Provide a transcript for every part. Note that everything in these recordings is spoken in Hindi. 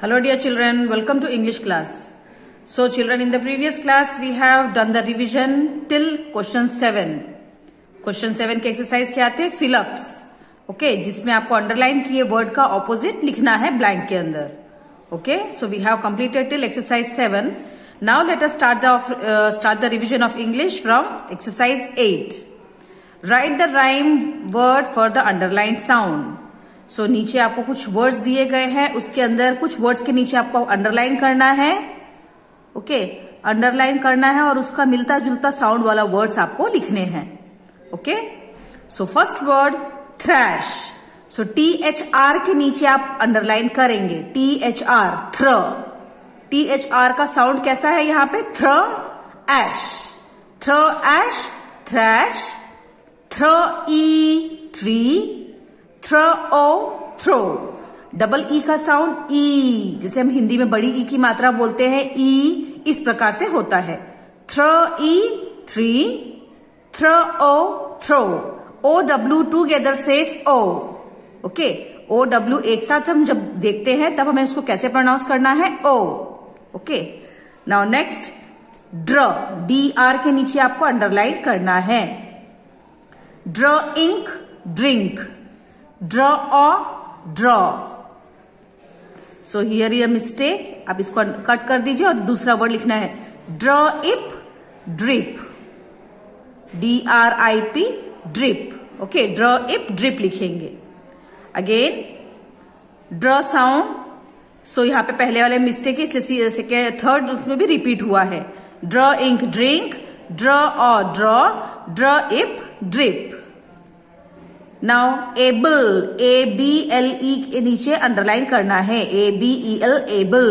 Hello dear children, welcome to English class. So children, in the previous class we have done the revision till question 7. Question 7 के एक्सरसाइज क्या आते हैं? फिलअप्स. ओके, जिसमें आपको अंडरलाइन किए वर्ड का ऑपोजिट लिखना है ब्लैंक के अंदर. Okay, so we have completed till exercise 7. Now let us start the revision of English from exercise 8. Write the rhyme word for the underlined sound. So नीचे आपको कुछ वर्ड्स दिए गए हैं, उसके अंदर कुछ वर्ड्स के नीचे आपको अंडरलाइन करना है. ओके, अंडरलाइन करना है और उसका मिलता जुलता साउंड वाला वर्ड्स आपको लिखने हैं. Okay, so first word thrash. So THR के नीचे आप अंडरलाइन करेंगे. THR, thr. THR का साउंड कैसा है यहाँ पे? Thr ash. Thr ash, thrash. Thr E, tree. Throw O, throw. Double E का साउंड ई, जिसे हम हिंदी में बड़ी ई की मात्रा बोलते हैं. ई इस प्रकार से होता है. Throw E, three. Throw O, throw. O W together says O. Okay, O W एक साथ हम जब देखते हैं तब हमें उसको कैसे प्रोनाउंस करना है? ओ. ओके, नाउ नेक्स्ट ड्र. DR के नीचे आपको अंडरलाइन करना है. ड्र ink, drink. Draw, draw. So here is a mistake. आप इसको कट कर दीजिए और दूसरा वर्ड लिखना है. Drip, drip. DRIP, drip. Okay, drip, drip लिखेंगे. Again, draw sound. So यहाँ पे पहले वाले मिस्टेक है, इसलिए थर्ड उसमें भी रिपीट हुआ है. Draw ink, drink. Draw or draw. Drip, drip. Now able, ABLE के नीचे अंडरलाइन करना है. ABEL, able.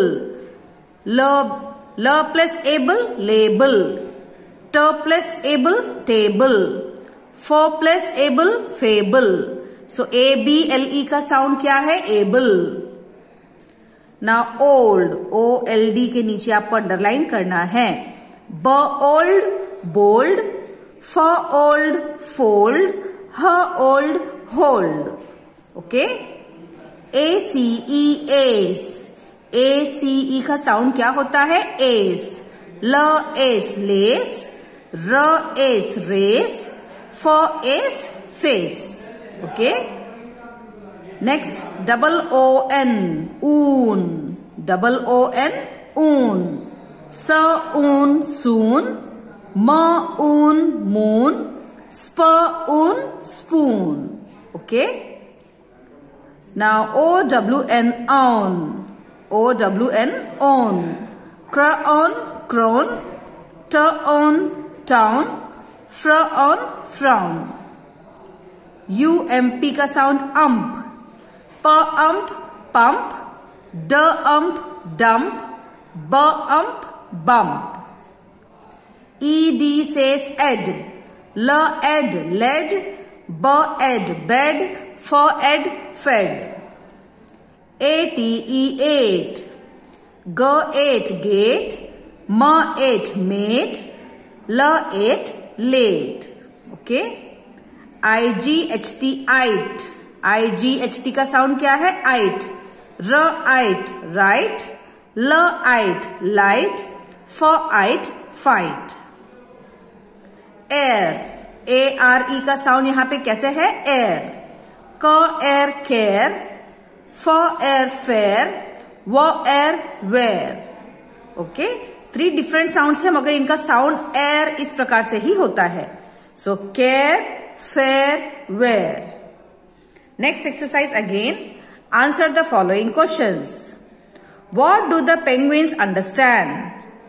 ल प्लस एबल, लेबल. ट प्लस एबल, टेबल. फ प्लस एबल, फेबल. सो ABLE का साउंड क्या है? एबल. नाउ ओल्ड, OLD के नीचे आपको अंडरलाइन करना है. ब ओल्ड, बोल्ड. फ old, fold. Her old, hold. Okay? ACE, ace. ACE का साउंड क्या होता है? ace. ल एस, लेस. र एस, रेस. फ S, face. Okay, next double ON, ऊन. डबल ON, ऊन. स ऊन, सून. म ऊन, moon. Spoon, spoon. Okay. Now OWN, on. OWN, on. Crayon, crown. Turn, town. Frown, frown. UMP का sound ump. Pump, pump. Dump, dump. Bump, bump. ED says ed. L ed, led. B ed, bed. F ed, fed. ATE, ate. G ate, gate. M ate, mate. L ate, late. Okay. IGHT, ite. IGHT का साउंड क्या है? ite. R ite, right. L ite, light. F ite, fight. Air, ARE का साउंड यहां पे कैसे है? एयर. क एयर, केयर. फ एयर, फेयर. व air, where. Okay, 3 different sounds हैं मगर इनका साउंड एयर इस प्रकार से ही होता है. So care, fair, where. Next exercise again. Answer the following questions. What do the penguins understand?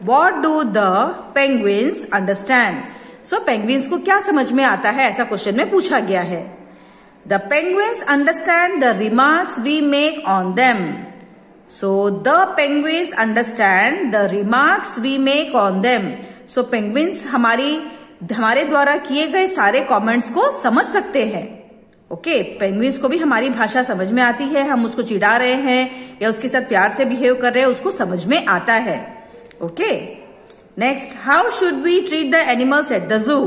What do the penguins understand? So penguins को क्या समझ में आता है, ऐसा क्वेश्चन में पूछा गया है. The penguins understand the remarks we make on them. So the penguins understand the remarks we make on them. So penguins हमारे द्वारा किए गए सारे कमेंट्स को समझ सकते हैं. ओके, पेंगुइन्स को भी हमारी भाषा समझ में आती है. हम उसको चिढ़ा रहे हैं या उसके साथ प्यार से बिहेव कर रहे हैं, उसको समझ में आता है. Okay, next, how should we treat the animals at the zoo?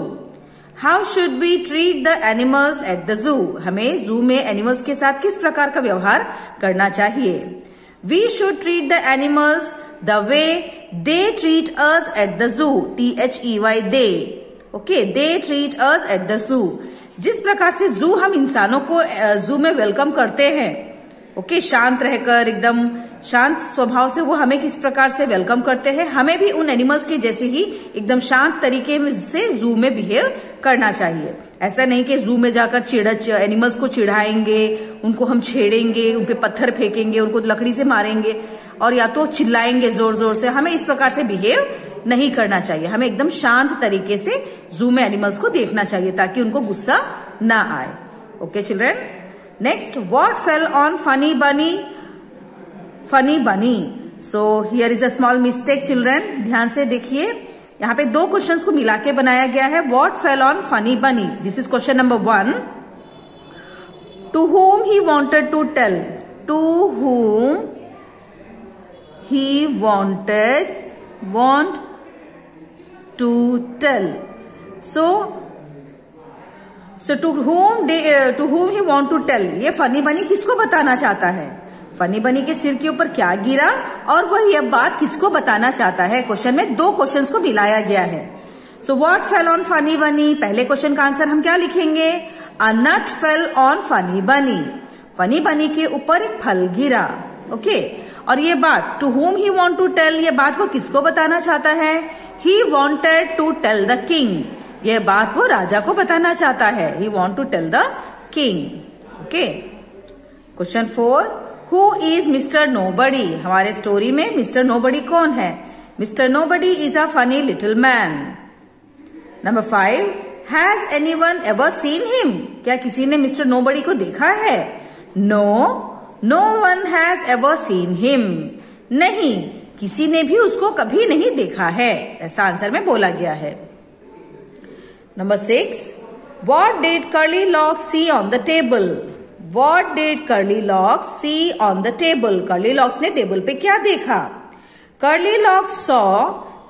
How should we treat the animals at the zoo? हमें जू में एनिमल्स के साथ किस प्रकार का व्यवहार करना चाहिए? We should treat the animals the way they treat us at the zoo. THEY they. Okay, they treat us at the zoo. जिस प्रकार से जू हम इंसानों को जू में वेलकम करते हैं, ओके, शांत रहकर एकदम शांत स्वभाव से वो हमें किस प्रकार से वेलकम करते हैं, हमें भी उन एनिमल्स के जैसे ही एकदम शांत तरीके से जू में बिहेव करना चाहिए. ऐसा नहीं कि जू में जाकर एनिमल्स को चिढ़ाएंगे, उनको हम छेड़ेंगे, उन पे पत्थर फेंकेंगे, उनको लकड़ी से मारेंगे और या तो चिल्लाएंगे जोर जोर से. हमें इस प्रकार से बिहेव नहीं करना चाहिए. हमें एकदम शांत तरीके से जू में एनिमल्स को देखना चाहिए ताकि उनको गुस्सा ना आए. Okay children. Next, what fell on funny बनी? फनी बनी. So here is a small mistake children. ध्यान से देखिए, यहाँ पे दो क्वेश्चंस को मिला के बनाया गया है. What fell on funny bunny? This is question number 1. To whom he wanted to tell? To whom he want to tell? So to whom he want to tell? ये फनी बनी किसको बताना चाहता है? फनी बनी के सिर के ऊपर क्या गिरा और वह यह बात किसको बताना चाहता है? क्वेश्चन में दो क्वेश्चंस को मिलाया गया है. So what fell on funny बनी? पहले क्वेश्चन का आंसर हम क्या लिखेंगे? अ नट फेल ऑन फनी बनी. फनी बनी के ऊपर एक फल गिरा. ओके, और ये बात to whom he want to tell, ये बात वो किसको बताना चाहता है? He wanted to tell the king. ये बात वो राजा को बताना चाहता है. He want to tell the king. Okay. Question 4. Who is Mr. Nobody? हमारे स्टोरी में मिस्टर नोबडी कौन है? Mister nobody is a funny little man. Number 5. Has anyone ever seen him? क्या किसी ने मिस्टर नोबडी को देखा है? No one has ever seen him. नहीं, किसी ने भी उसको कभी नहीं देखा है. ऐसा आंसर में बोला गया है. Number 6. What did Curlylocks see on the table? What did Curlylocks see on the table? Curlylocks ने टेबल पे क्या देखा? Curlylocks saw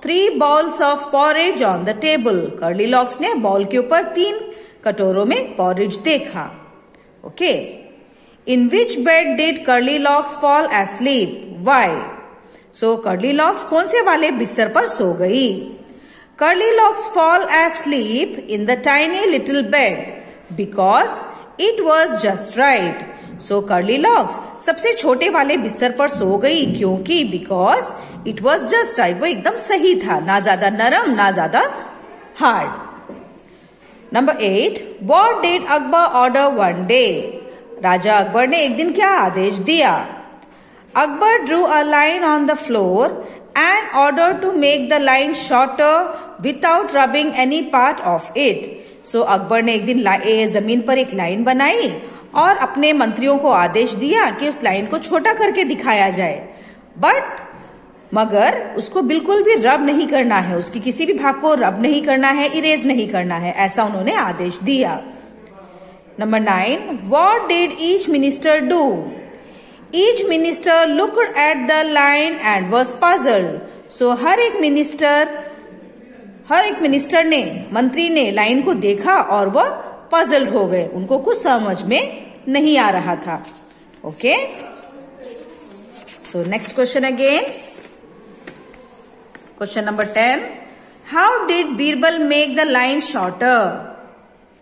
3 balls of porridge on the table. Curlylocks ने बॉल के ऊपर 3 कटोरों में porridge देखा. Okay. In which bed did Curlylocks fall asleep? Why? So Curlylocks कौन से वाले बिस्तर पर सो गई? Curlylocks fall asleep in the tiny little bed because it was just right. So Curlylocks सबसे छोटे वाले बिस्तर पर सो गई क्योंकि because it was just right. वो एकदम सही था, ना ज्यादा नरम ना ज्यादा hard. Number 8. What did Akbar order one day? राजा अकबर ने एक दिन क्या आदेश दिया? Akbar drew a line on the floor and ordered to make the line shorter without rubbing any part of it. So Akbar ने एक दिन जमीन पर एक लाइन बनाई और अपने मंत्रियों को आदेश दिया कि उस लाइन को छोटा करके दिखाया जाए, मगर उसको बिल्कुल भी रब नहीं करना है, उसकी किसी भी भाग को रब नहीं करना है, इरेज नहीं करना है, ऐसा उन्होंने आदेश दिया. Number 9. What did each minister do? Each minister looked at the line and was puzzled. So हर एक मिनिस्टर ने, मंत्री ने लाइन को देखा और वह पजल्ड हो गए, उनको कुछ समझ में नहीं आ रहा था. Okay. So next question again. Question number 10. How did Birbal make the line shorter?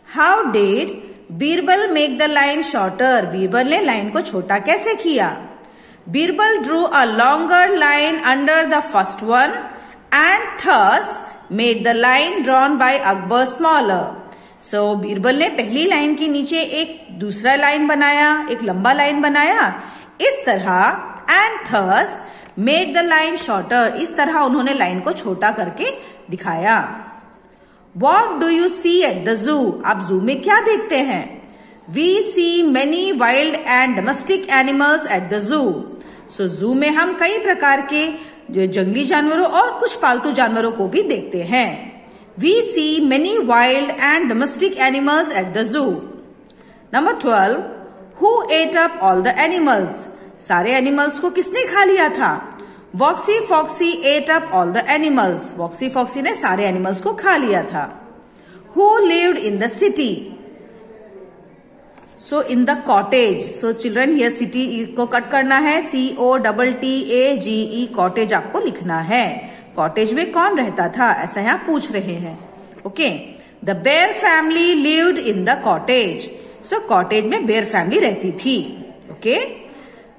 How did Birbal make the line shorter? Birbal ने लाइन को छोटा कैसे किया? Birbal drew a longer line under the first one and thus made the line drawn by Akbar smaller. So Birbal ने पहली लाइन के नीचे एक दूसरा लाइन बनाया, एक लंबा लाइन बनाया, इस तरह and thus made the line shorter, इस तरह उन्होंने लाइन को छोटा करके दिखाया. What do you see at the zoo? आप जू में क्या देखते हैं? We see many wild and domestic animals at the zoo. So जू में हम कई प्रकार के जो जंगली जानवरों और कुछ पालतू जानवरों को भी देखते हैं. We see many wild and domestic animals at the zoo. Number 12. Who ate up all the animals? सारे एनिमल्स को किसने खा लिया था? Foxy Foxy ate up all the animals. Foxy Foxy ने सारे एनिमल्स को खा लिया था. Who lived in the city? So in the cottage, so children ये सिटी को कट करना है, COTTAGE, कॉटेज आपको लिखना है। कॉटेज में कौन रहता था, ऐसा यहाँ पूछ रहे हैं। Okay, the bear family lived in the cottage, so cottage में बेयर फैमिली रहती थी। Okay,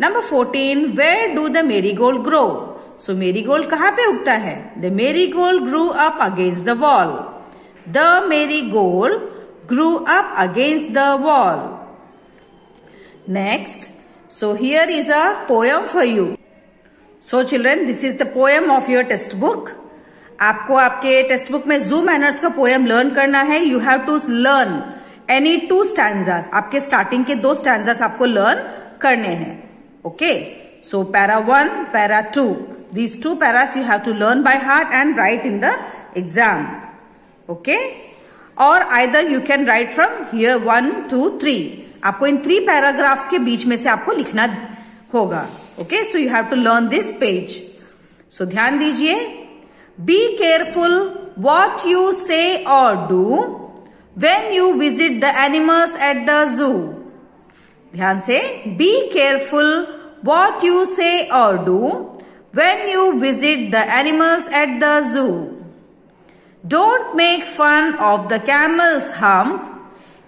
number 14, where do the marigold grow, so marigold कहाँ पे उगता है, the marigold grew up against the wall, the marigold grew up against the wall. Next, so here is a poem for you. So children, this is the poem of your textbook. आपको आपके टेक्स्ट बुक में zoo manners का पोएम लर्न करना है। You have to learn any 2 stanzas. आपके स्टार्टिंग के 2 stanzas आपको लर्न करने हैं। Okay, so para 1, para 2. These 2 paras you have to learn by heart and write in the exam. Okay. और either you can write from here 1, 2, 3. आपको इन 3 पैराग्राफ के बीच में से आपको लिखना होगा। Okay, so you have to learn this page. So ध्यान दीजिए, be careful what you say और do when you visit the animals at the zoo. ध्यान से, be careful what you say और do when you visit the animals at the zoo. Don't make fun of the camel's hump.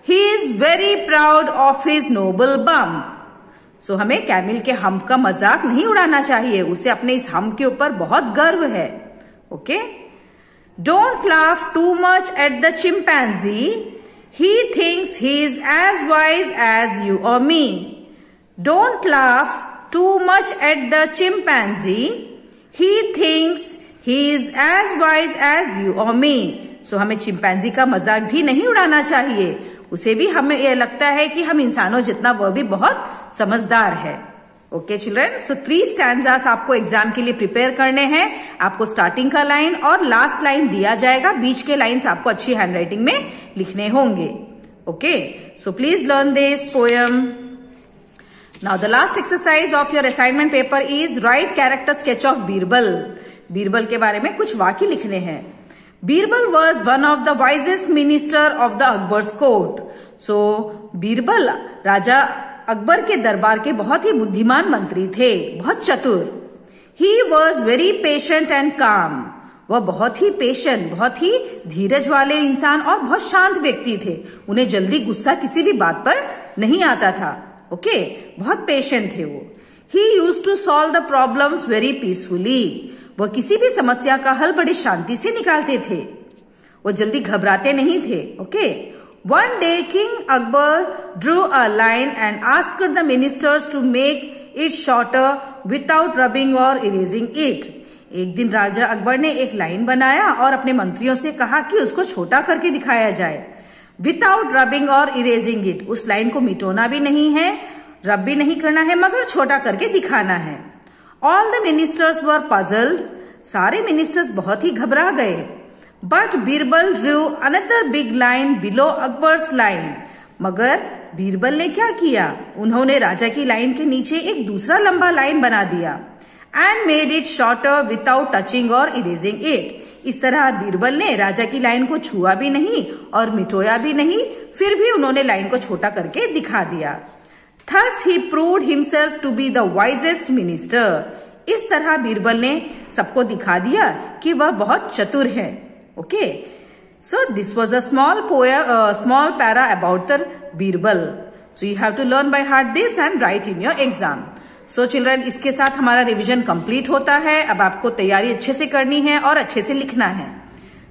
He is very proud of his noble bump. So हमें कैमल के हम्प का मजाक नहीं उड़ाना चाहिए, उसे अपने इस हम्प के ऊपर बहुत गर्व है। Okay, Don't laugh too much at the chimpanzee. He thinks he is as wise as you or me. Don't laugh too much at the chimpanzee. He thinks He is as wise as you or me. So हमें चिंपैंजी का मजाक भी नहीं उड़ाना चाहिए, उसे भी हमें यह लगता है कि हम इंसानों जितना वह भी बहुत समझदार है। ओके चिल्ड्रन, सो 3 स्टैंजास आपको एग्जाम के लिए प्रिपेयर करने हैं। आपको स्टार्टिंग का लाइन और लास्ट लाइन दिया जाएगा, बीच के लाइन्स आपको अच्छी हैंडराइटिंग में लिखने होंगे। Okay, so please learn this poem. Now the last exercise of your assignment paper is write character sketch of Birbal. Birbal के बारे में कुछ वाक्य लिखने हैं। Birbal was one of the wisest minister of the Akbar's court. So Birbal राजा अकबर के दरबार के बहुत ही बुद्धिमान मंत्री थे, बहुत चतुर। He was very patient and काम, वह बहुत ही पेशेंट, बहुत ही धीरज वाले इंसान और बहुत शांत व्यक्ति थे। उन्हें जल्दी गुस्सा किसी भी बात पर नहीं आता था। ओके, बहुत पेशेंट थे वो। He used to solve the problems very peacefully, वह किसी भी समस्या का हल बड़ी शांति से निकालते थे, वो जल्दी घबराते नहीं थे। Okay, one day king Akbar drew a line and asked the ministers to make it shorter without rubbing और इरेजिंग इट। एक दिन राजा अकबर ने एक लाइन बनाया और अपने मंत्रियों से कहा कि उसको छोटा करके दिखाया जाए। विदाउट रबिंग और इरेजिंग इट, उस लाइन को मिटोना भी नहीं है, रब भी नहीं करना है, मगर छोटा करके दिखाना है। All the ministers were puzzled, सारे मिनिस्टर्स बहुत ही घबरा गए। But Birbal Drew another big line below Akbar's line, मगर बीरबल ने क्या किया, उन्होंने राजा की लाइन के नीचे एक दूसरा लंबा लाइन बना दिया। And made it shorter without touching और इरेजिंग इट। इस तरह बीरबल ने राजा की लाइन को छुआ भी नहीं और मिटोया भी नहीं, फिर भी उन्होंने लाइन को छोटा करके दिखा दिया। Thus he proved himself to be the wisest minister. इस तरह बीरबल ने सबको दिखा दिया कि वह बहुत चतुर है। Okay, so this was a small para about the Birbal. So you have to learn by heart this and write in your exam. So children, इसके साथ हमारा रिवीजन कंप्लीट होता है। अब आपको तैयारी अच्छे से करनी है और अच्छे से लिखना है।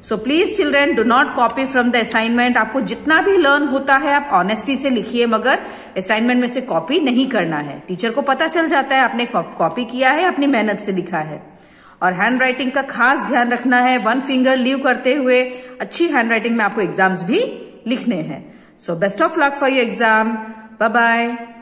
So please children, do not copy from the assignment. आपको जितना भी लर्न होता है आप ऑनेस्टी से लिखिए, मगर असाइनमेंट में से कॉपी नहीं करना है। टीचर को पता चल जाता है आपने कॉपी किया है, अपनी मेहनत से लिखा है। और हैंड राइटिंग का खास ध्यान रखना है, 1 फिंगर लीव करते हुए अच्छी हैंड राइटिंग में आपको एग्जाम्स भी लिखने हैं। So best of luck for your exam. Bye bye.